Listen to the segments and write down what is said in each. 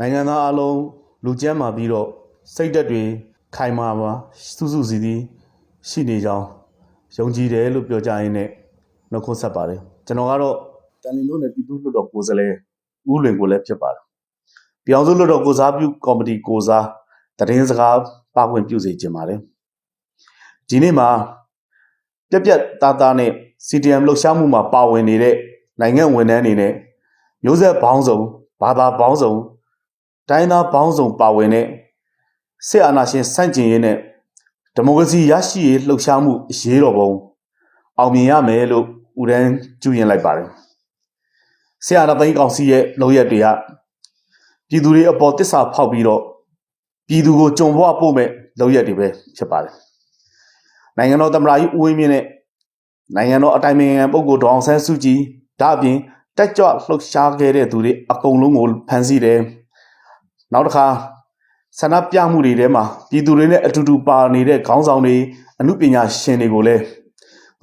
နိုင်ငံသားအလုံးလူကျန်းမာပြီးတော့စိတ်ဓာတ်တွေခိုင်မာပါစုစုစည်းစည်းရှိနေကြောင်းယုံကြည်တယ်လို့ပြောကြရင်းနဲ့နှုတ်ခွန်းဆက်ပါတယ်ကျွန်တော်ကတော့တန်လင်းလို့နဲ့ပြည်သူ့လွှတ်တော်ကိုယ်စားလှယ်ဦးလွင်ကိုလည်းဖြစ်ပါတယ်ပြောင်းစုလွှတ်တော်ကိုစားပြုကော်မတီကိုစားသတင်းစကားပါဝင်ပြုစေချင်ပါတယ်ဒီနေ့မှာပြက်ပြက်သားသားနဲ့ CDM လှုပ်ရှားမှုမှာပါဝင်နေတဲ့နိုင်ငံဝန်ထမ်းတွေနဲ့မျိုးဆက်ပေါင်းစုံဘာသာပေါင်းစုံတိုင်းသားပေါင်းစုံပါဝင်တဲ့စစ်အာဏာရှင်ဆန့်ကျင်ရေးနဲ့ဒီမိုကရေစီရရှိရေးလှုပ်ရှားမှုအရေးတော်ပုံအောင်မြင်ရမယ်လို့ဥဒန်းကျူရင်လိုက်ပါတယ်စစ်အာဏာသိမ်းကောင်စီရဲ့လုပ်ရက်တွေကပြည်သူတွေအပေါ်တစ္ဆာဖောက်ပြီးတော့ပြည်သူကိုကြုံဘဝပို့မဲ့လုပ်ရက်တွေပဲဖြစ်ပါတယ်နိုင်ငံတော်သမ္မတကြီးဦးဝင်းမြင့်နဲ့နိုင်ငံတော်အတိုင်ပင်ခံပုဂ္ဂိုလ်ဒေါအောင်ဆန်းစုကြည်ဒါအပြင်တက်ကြွလှုပ်ရှားခဲ့တဲ့သူတွေအကုန်လုံးကိုဖမ်းဆီးတယ်နောက်တစ်ခါဆန္ဒပြမှုတွေထဲမှာပြည်သူတွေနဲ့အတူတူပါနေတဲ့ခေါင်းဆောင်တွေအမှုပညာရှင်တွေကိုလည်း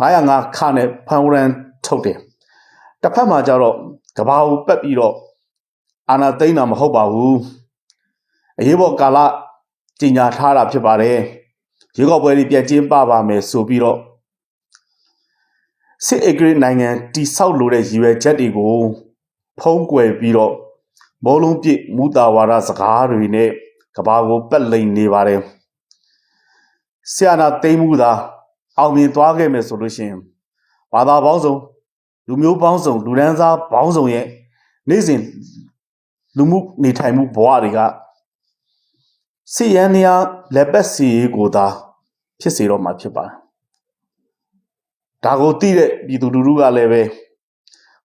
905ခနဲ့ဖမ်းဝရမ်းထုတ်တယ်တစ်ဖက်မှာကျတော့ကဘာကိုပက်ပြီးတော့အာဏာသိမ်းတာမဟုတ်ပါဘူးအရေးပေါ်ကာလကြီးညာထားတာဖြစ်ပါတယ်ရွေးကောက်ပွဲတွေပြန်ကျင်းပပါမယ်ဆိုပြီးတော့စစ်အေဂရစ်နိုင်ငံတိဆောက်လိုတဲ့ရည်ရွယ်ချက်တွေကိုဖုံးကွယ်ပြီးတော့မောလုံးပြည့်မူတာဝါဒစကားတွေနဲ့ကဘာကိုပက်လိန်နေပါတယ်ဆရာနာသိမ်းမှုသာအောင်မြင်သွားခဲ့မယ်ဆိုလို့ရှိရင်ဘာသာပေါင်းစုံလူမျိုးပေါင်းစုံလူဒန်းစားပေါင်းစုံရဲ့နေ့စဉ်လူမှုနေထိုင်မှုဘဝတွေကစစ်ရန်နေရလက်ပတ်စီကိုသာဖြစ်စေတော့မှာဖြစ်ပါတယ်ဒါကိုသိတဲ့ပြည်သူလူထုကလည်းပဲ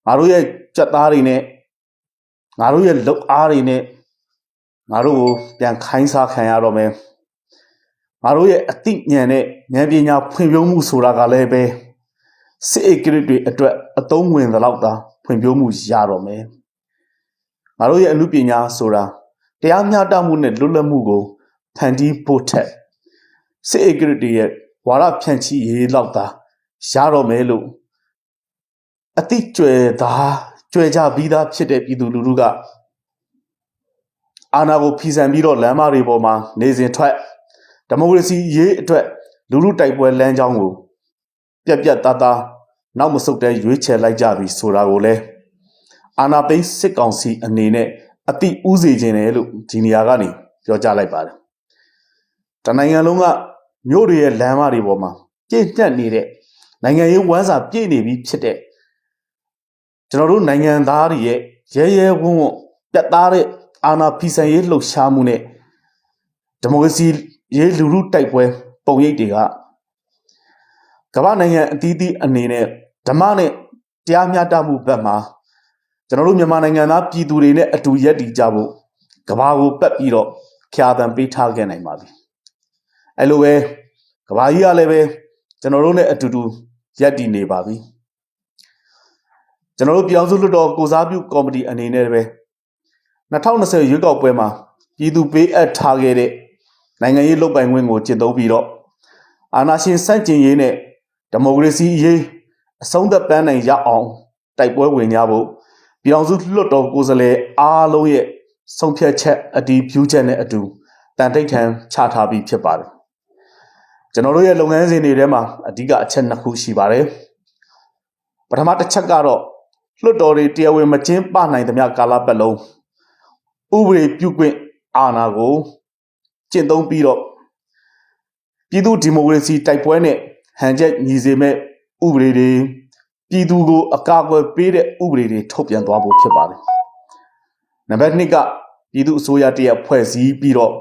ငါတို့ရဲ့ကြက်သားတွေနဲ့ငါတို့ရဲ့လုပ်အားတွေနဲ့ငါတို့ကိုပြန်ခိုင်းစားခံရတော့မယ်ငါတို့ရဲ့အသိဉာဏ်နဲ့ဉာဏ်ပညာဖွံ့ဖြိုးမှုဆိုတာကလည်းပဲစစ်အေကရစ်တွေအတွက်အသုံးဝင်သလောက်သာဖွံ့ဖြိုးမှုရတော့မယ်ငါတို့ရဲ့အမှုပညာဆိုတာတရားမျှတမှုနဲ့လွတ်လပ်မှုကိုဖန်တီးဖို့ထက်စစ်အေကရစ်တွေရဲ့ဝါဒဖြန့်ချိရေးလောက်သာရတော့မယ်လို့အတိကျွယ်ကြပြီးသားဖြစ်တဲ့ပြည်သူလူထုကအာဏာကိုဖီဆန်ပြီးတော့လမ်းမတွေပေါ်မှာနေစဉ်ထွက်ဒီမိုကရေစီရေးအတွက်လူထုတိုက်ပွဲလမ်းကြောင်းကိုပြက်ပြက်သားသားနောက်မဆုတ်တဲ့ရွေးချယ်လိုက်ကြပြီဆိုတာကိုလည်းအာဏာသိမ်းစစ်ကောင်စီအနေနဲ့အတိဥစေခြင်းတယ်လို့ဒီနေရာကနေပြောကြားလိုက်ပါတယ်တနိုင်ငံလုံးကမြို့တွေရဲ့လမ်းမတွေပေါ်မှာပြည့်ညက်နေတဲ့နိုင်ငံရေးဝမ်းစာပြည့်နေပြီဖြစ်တဲ့ကျွန်တော်တို့နိုင်ငံသားတွေရဲ့ရဲရဲဝံ့ဝံ့ပြတ်သားတဲ့အာဏာဖီဆန်ရေးလှုပ်ရှားမှုနဲ့ဒီမိုကရေစီရေးလူထုတိုက်ပွဲပုံရိပ်တွေကကမ္ဘာနိုင်ငံအသီးသီးအနေနဲ့ဓမ္မနဲ့တရားမျှတမှုဘက်မှာကျွန်တော်တို့မြန်မာနိုင်ငံသားပြည်သူတွေနဲ့အတူရပ်တည်ကြဖို့ကမ္ဘာကိုပက်ပြီးတော့ချာတံပေးထားခဲ့နိုင်ပါပြီအဲ့လိုပဲကမ္ဘာကြီးကလည်းပဲကျွန်တော်တို့နဲ့အတူတူရပ်တည်နေပါပြီကျွန်တော်တို့ပြောင်းစုလွှတ်တော်ကိုစားပြုကော်မတီအနေနဲ့ပဲ2020ရွေးကောက်ပွဲမှာပြည်သူပေးအပ်ထားခဲ့တဲ့နိုင်ငံရေးလုပ်ပိုင်ခွင့်ကိုကျင့်သုံးပြီးတော့အာဏာရှင်စန့်ကျင်ရေးနဲ့ဒီမိုကရေစီရေးအဆုံးသတ်ပန်းနိုင်ရအောင်တိုက်ပွဲဝင်ကြဖို့ပြောင်းစုလွှတ်တော်ကိုယ်စားလှယ်အားလုံးရဲ့ဆုံးဖြတ်ချက်အတည်ပြုချက်နဲ့အတူတန်ထိပ်ထန်ချထားပြီးဖြစ်ပါတယ်ကျွန်တော်တို့ရဲ့လုပ်ငန်းစဉ်တွေထဲမှာအဓိကအချက်နှစ်ခုရှိပါတယ်ပထမတစ်ချက်ကတော့လွှတ်တော်တွေတရားဝင်မကျင်းပနိုင်သမျှကာလပတ်လုံးဥပဒေပြုခွင့်အာဏာကိုကျင့်သုံးပြီးတော့ပြည်သူဒီမိုကရေစီတိုက်ပွဲနဲ့ဟန်ချက်ညီစေမဲ့ဥပဒေတွေပြည်သူကိုအကာအကွယ်ပေးတဲ့ဥပဒေတွေထုတ်ပြန်သွားဖို့ဖြစ်ပါတယ်နံပါတ်2ကပြည်သူအစိုးရတရက်ဖွဲ့စည်းပြီးတော့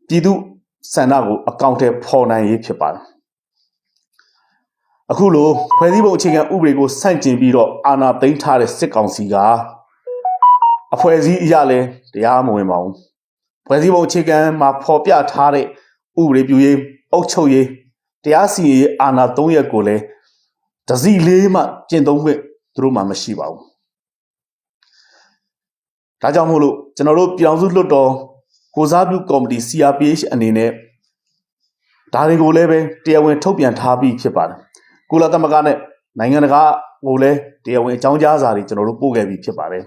ပြည်သူဆန္ဒကိုအကောင့်ထဲပေါ်နိုင်ရေးဖြစ်ပါတယ်အခုလိုဖွဲ့စည်းပုံအခြေခံဥပဒေကိုဆန့်ကျင်ပြီးတော့အာဏာသိမ်းထားတဲ့စစ်ကောင်စီကအဖွဲ့အစည်းအရလဲတရားမဝင်ပါဘူးဖွဲ့စည်းပုံအခြေခံမှာဖော်ပြထားတဲ့ဥပဒေပြုရေးအုပ်ချုပ်ရေးတရားစီရင်ရေးအာဏာ3ရပ်ကိုလည်းတစည်းလေးမှကျင့်သုံးခွင့်သူတို့မှမရှိပါဘူးဒါကြောင့်မို့လို့ကျွန်တော်တို့ပြောင်းစုလွှတ်တော်ကိုစားပြုကော်မတီ CRPH အနေနဲ့ဒါတွေကိုလည်းပဲတရားဝင်ထုတ်ပြန်ထားပြီးဖြစ်ပါတယ်ကုလသမဂ္ဂနဲ့နိုင်ငံတကာကိုလည်းတရားဝင်အကြောင်းကြားစာတွေကျွန်တော်တို့ပို့ခဲ့ပြီးဖြစ်ပါတယ်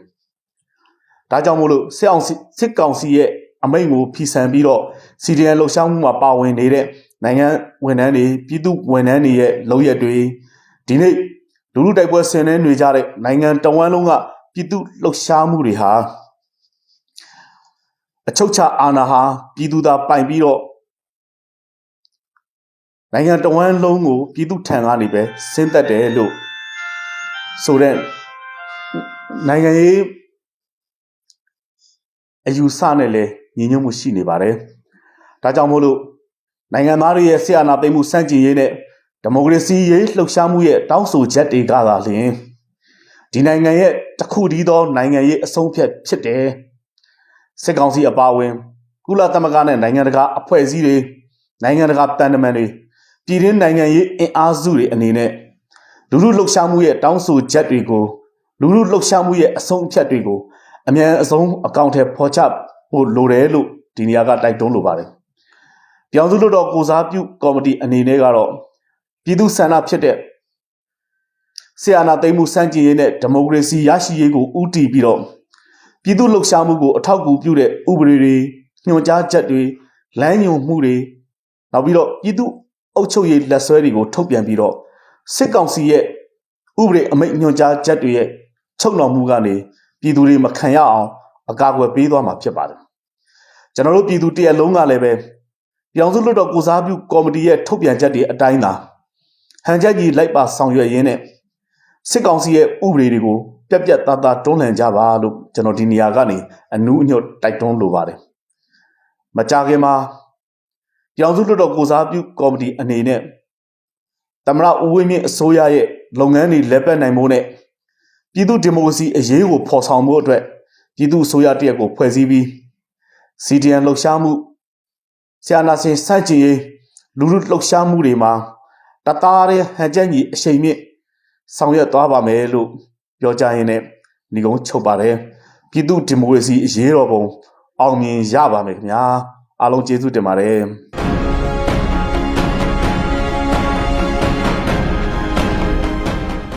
ဒါကြောင့်မို့လို့စစ်ကောင်စီရဲ့အမိန့်ကိုဖီဆန်ပြီးတော့ CDN လှုပ်ရှားမှုမှာပါဝင်နေတဲ့နိုင်ငံဝန်ထမ်းတွေပြည်သူဝန်ထမ်းတွေရဲ့လုပ်ရက်တွေဒီနေ့လူလူတိုက်ပွဲဆင်နွှဲနေကြတဲ့နိုင်ငံတော်ဝန်လုံးကပြည်သူလှုပ်ရှားမှုတွေဟာအချုပ်ချအာဏာဟာပြည်သူသာပိုင်ပြီးတော့နိုင်ငံတော်ဝန်လုံးကိုပြည်သူထံကနေပဲဆင်းသက်တယ်လို့ဆိုတဲ့နိုင်ငံရေးအယူဆနဲ့လည်းညီညွတ်မှုရှိနေပါတယ်။ဒါကြောင့်မို့လို့နိုင်ငံသားတွေရဲ့ဆရာနာသိမ်းမှုစန့်ကျင်ရေးနဲ့ဒီမိုကရေစီရေးလှုပ်ရှားမှုရဲ့တောင်းဆိုချက်တွေကသာလျှင်ဒီနိုင်ငံရဲ့တစ်ခုတည်းသောနိုင်ငံရေးအဆုံးဖြတ်ဖြစ်တယ်။စစ်ကောင်စီအပါအဝင်ကုလသမဂ္ဂနဲ့နိုင်ငံတကာအဖွဲ့အစည်းတွေနိုင်ငံတကာတန်တမန်တွေပြည်တွင်းနိုင်ငံရေးအင်အားစုတွေအနေနဲ့လူလူလှုပ်ရှားမှုရဲ့တောင်းဆိုချက်တွေကိုလူလူလှုပ်ရှားမှုရဲ့အဆုံးအဖြတ်တွေကိုအမြန်အဆုံးအကောင့်ထဲပေါ်ချဖို့လိုတယ်လို့ဒီနေရာကတိုက်တွန်းလိုပါတယ်။ပြောင်စုလွှတ်တော်ကိုစားပြုကော်မတီအနေနဲ့ကတော့ပြည်သူ့ဆန္ဒဖြစ်တဲ့ဆရာနာသိမ်းမှုစန့်ကျင်ရေးနဲ့ဒီမိုကရေစီရရှိရေးကိုဦးတည်ပြီးတော့ပြည်သူ့လှုပ်ရှားမှုကိုအထောက်အကူပြုတဲ့ဥပဒေတွေညွှန်ကြားချက်တွေလမ်းညွှန်မှုတွေနောက်ပြီးတော့ပြည်သူ့အုပ်ချုပ်ရေးလက်ဆွဲတွေကိုထုတ်ပြန်ပြီးတော့စစ်ကောင်စီရဲ့ဥပဒေအမိန့်ညွှန်ကြားချက်တွေရဲ့ချုပ်နှောင်မှုကနေပြည်သူတွေမခံရအောင်အကာအကွယ်ပေးသွားမှာဖြစ်ပါတယ်။ကျွန်တော်တို့ပြည်သူတရက်လုံးကလည်းပဲပြောင်စုလွှတ်တော်ကိုစားပြုကော်မတီရဲ့ထုတ်ပြန်ချက်တွေအတိုင်းသာဟန်ချက်ကြီးလိုက်ပါဆောင်ရွက်ရင်းနဲ့စစ်ကောင်စီရဲ့ဥပဒေတွေကိုပြက်ပြက်သားသားတွန်းလှန်ကြပါလို့ကျွန်တော်ဒီနေရာကနေအနူးအညွတ်တိုက်တွန်းလိုပါတယ်။မကြခင်မှာပြောင်စုလွှတ်တော်ကိုစားပြုကော်မတီအနေနဲ့သမရဦးဝင်းမြင့်အစိုးရရဲ့လုပ်ငန်းတွေလက်ပတ်နိုင်ဖို့နဲ့ပြည်သူဒီမိုကရေစီအရေးကိုဖော်ဆောင်ဖို့အတွက်ပြည်သူအစိုးရတရက်ကိုဖွဲ့စည်းပြီး CDN လှုပ်ရှားမှုဆရာနာရှင်စန့်ကျင်ရေးလူလူလှုပ်ရှားမှုတွေမှာတသားတဲ့ဟန်ချက်ကြီးအချိန်မြင့်ဆောင်ရွက်သွားပါမယ်လို့ပြောကြရင်းနဲ့ညီကုန်းချုပ်ပါတယ်ပြည်သူဒီမိုကရေစီအရေးတော်ပုံအောင်မြင်ရပါမယ်ခင်ဗျာအားလုံးကျေးဇူးတင်ပါတယ်